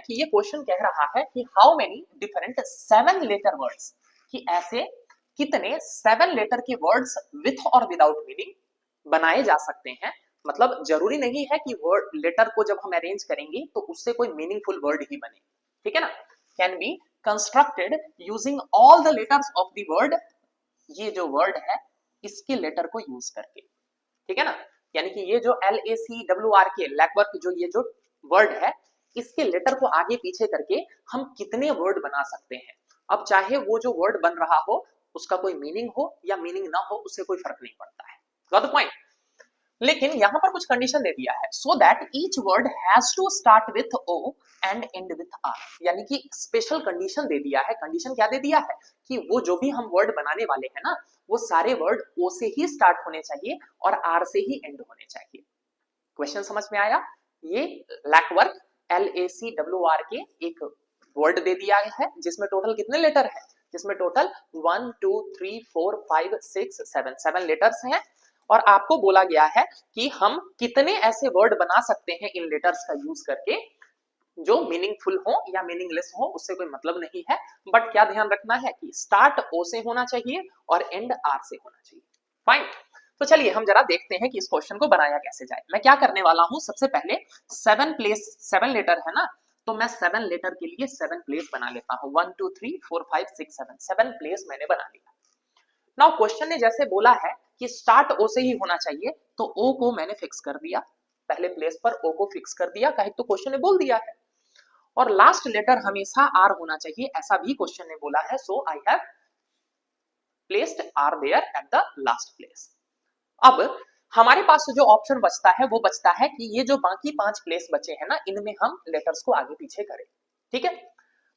कि ये क्वेश्चन कह रहा है कि how many different 7 letter words, कि ऐसे कितने 7 लेटर के वर्ड्स विथ और विदाउट मीनिंग बनाए जा सकते हैं। मतलब जरूरी नहीं है कि वर्ड लेटर को जब हम अरेंज करेंगे तो उससे कोई मीनिंगफुल वर्ड ही बने, ठीक है ना। Can be constructed using all the letters of the word, ये जो वर्ड है इसके लेटर को यूज करके, ठीक है ना। यानी कि ये जो LACWRK लैकवर्क, जो ये जो वर्ड है इसके लेटर को आगे पीछे करके हम कितने वर्ड बना सकते हैं। अब चाहे वो जो वर्ड बन रहा हो उसका कोई मीनिंग हो या मीनिंग ना हो, उससे कोई फर्क नहीं पड़ता है। Got the point. लेकिन यहां पर कुछ कंडीशन दे दिया है, so that each word has to start with O and end with R। यानी कि स्पेशल कंडीशन दे दिया है। कंडीशन क्या दे दिया है कि वो जो भी हम वर्ड बनाने वाले हैं ना, वो सारे वर्ड O से ही स्टार्ट होने चाहिए और R से ही एंड होने चाहिए। क्वेश्चन समझ में आया। ये लैकवर्क LACWRK एक वर्ड दे दिया है जिसमें टोटल कितने लेटर है, जिसमें टोटल 1 2 3 4 5 6 7 लेटर्स हैं। और आपको बोला गया है कि हम कितने ऐसे वर्ड बना सकते हैं इन लेटर्स का यूज करके जो मीनिंगफुल हो या मीनिंगलेस हो, उससे कोई मतलब नहीं है। बट क्या ध्यान रखना है कि स्टार्ट O से होना चाहिए और एंड R से होना चाहिए। फाइन। तो चलिए हम जरा देखते हैं कि इस क्वेश्चन को बनाया कैसे जाए। मैं क्या करने वाला हूं, सबसे पहले 7 लेटर है ना, तो मैं 7 लेटर के लिए 7 प्लेस बना लेता हूं। 1 2 3 4 5 6 7 प्लेस मैंने बना लिया। नाउ क्वेश्चन ने जैसे बोला है कि स्टार्ट O से ही होना चाहिए, तो O को मैंने फिक्स कर दिया, पहले प्लेस पर O को फिक्स कर दिया, कहे तो क्वेश्चन ने बोल दिया है। और लास्ट लेटर हमेशा R होना चाहिए, ऐसा भी क्वेश्चन ने बोला है, so I have placed R there at the last place. अब हमारे पास जो ऑप्शन बचता है वो बचता है कि ये जो बाकी 5 प्लेस बचे हैं ना, इनमें हम लेटर्स को आगे पीछे करें, ठीक है।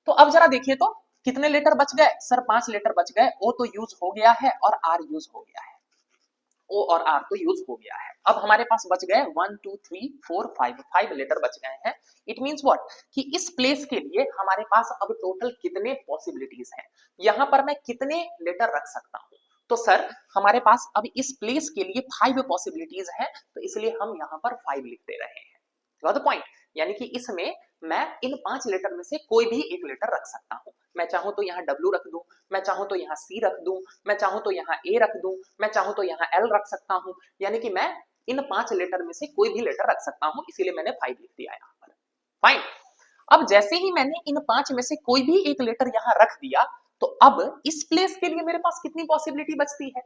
तो अब जरा देखिए तो कितने लेटर बच गए सर, 5 लेटर बच गए। O तो यूज हो गया है और R यूज हो गया है, O और R तो यूज हो गया है। अब हमारे पास बच गए 1 2 3 4 5 लेटर बच गए हैं। इट मींस व्हाट कि इस प्लेस के लिए हमारे पास अब टोटल कितने पॉसिबिलिटीज हैं, यहां पर मैं कितने लेटर रख सकता हूं। तो सर हमारे पास अब इस प्लेस के लिए 5 पॉसिबिलिटीज हैं, तो इसलिए हम यहां पर 5 लिख दे रहे हैं। Got the point. यानी कि इसमें मैं इन 5 लेटर में से कोई भी एक लेटर रख सकता हूं। मैं चाहूं तो यहाँ W रख दूं, मैं चाहूं तो यहाँ C रख दूं, मैं चाहूं तो यहाँ A रख दूं, मैं चाहूं तो यहाँ L रख सकता हूं। यानी कि मैं इन 5 लेटर में से कोई भी लेटर रख सकता हूं, इसीलिए मैंने 5 लिख दिया यहाँ पर। फाइन। अब जैसे ही मैंने इन 5 में से कोई भी एक लेटर यहाँ रख दिया, तो अब इस प्लेस के लिए मेरे पास कितनी पॉसिबिलिटी बचती है,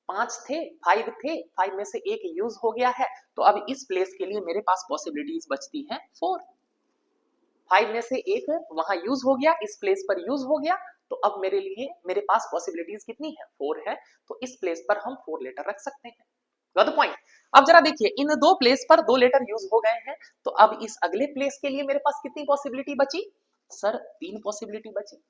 5 थे, 5 थे, 5 में से एक यूज हो गया है, तो अब इस प्लेस के लिए मेरे पास पॉसिबिलिटीज बचती हैं 4। 5 में से एक वहां यूज हो गया, इस प्लेस पर यूज हो गया, तो अब मेरे पास पॉसिबिलिटीज कितनी है, 4 है। तो इस प्लेस पर हम 4 लेटर रख सकते हैं। Got the point. अब जरा देखिए इन 2 प्लेस पर 2 लेटर यूज हो गए हैं, तो अब इस अगले प्लेस के लिए मेरे पास कितनी पॉसिबिलिटी बची सर, 3 पॉसिबिलिटी बची।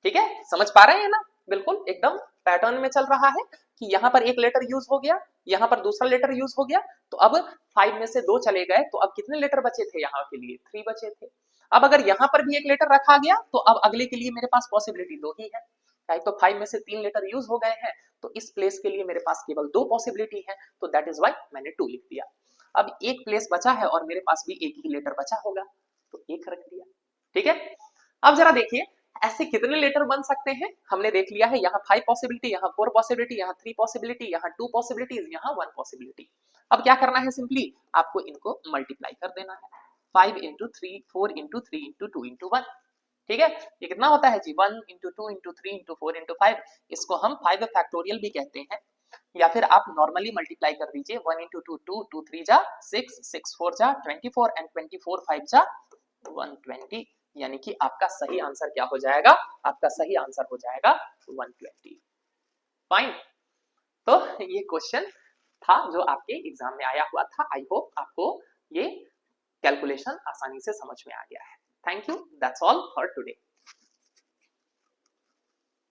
ठीक है, समझ पा रहे हैं ना, बिल्कुल एकदम पैटर्न में चल रहा है कि यहाँ पर एक लेटर यूज हो गया, यहाँ पर दूसरा लेटर यूज हो गया, तो अब 5 में से 2 चले गए, तो अब कितने लेटर बचे थे यहाँ के लिए, 3 बचे थे। अब अगर यहाँ पर भी एक लेटर रखा गया, तो अब अगले के लिए मेरे पास पॉसिबिलिटी 2 ही है, तो 5 में से 3 लेटर यूज हो गए हैं, तो इस प्लेस के लिए मेरे पास केवल 2 पॉसिबिलिटी है, तो दैट इज वाई मैंने 2 लिख दिया। अब एक प्लेस बचा है और मेरे पास भी एक ही लेटर बचा होगा, तो 1 रख दिया। ठीक है, अब जरा देखिए ऐसे कितने लेटर बन सकते हैं, हमने देख लिया है यहाँ 5 पॉसिबिलिटी, यहाँ 4 पॉसिबिलिटी, यहाँ 3 पॉसिबिलिटी, यहाँ 2 पॉसिबिलिटीज, यहाँ 1 पॉसिबिलिटी। अब क्या करना है, सिंपली आपको इनको मल्टीप्लाई कर देना है, 5 इंटू 3, 4 इंटू 3 इंटू 2 इंटू 1। ठीक है, ये कितना होता है जी, 1 इंटू 2 इंटू 3 इंटू 4 इंटू 5। इसको हम 5 फैक्टोरियल भी कहते हैं, या फिर आप नॉर्मली मल्टीप्लाई कर दीजिए, 1 इंटू 2 2, 2 3 जा 6, 6 4 जा 24 एंड 24 5 जा 120। यानी कि आपका सही आंसर क्या हो जाएगा, आपका सही आंसर हो जाएगा 120। फाइन। तो ये क्वेश्चन था जो आपके एग्जाम में आया हुआ था। आई होप आपको ये कैलकुलेशन आसानी से समझ में आ गया है। Thank you, that's all for today.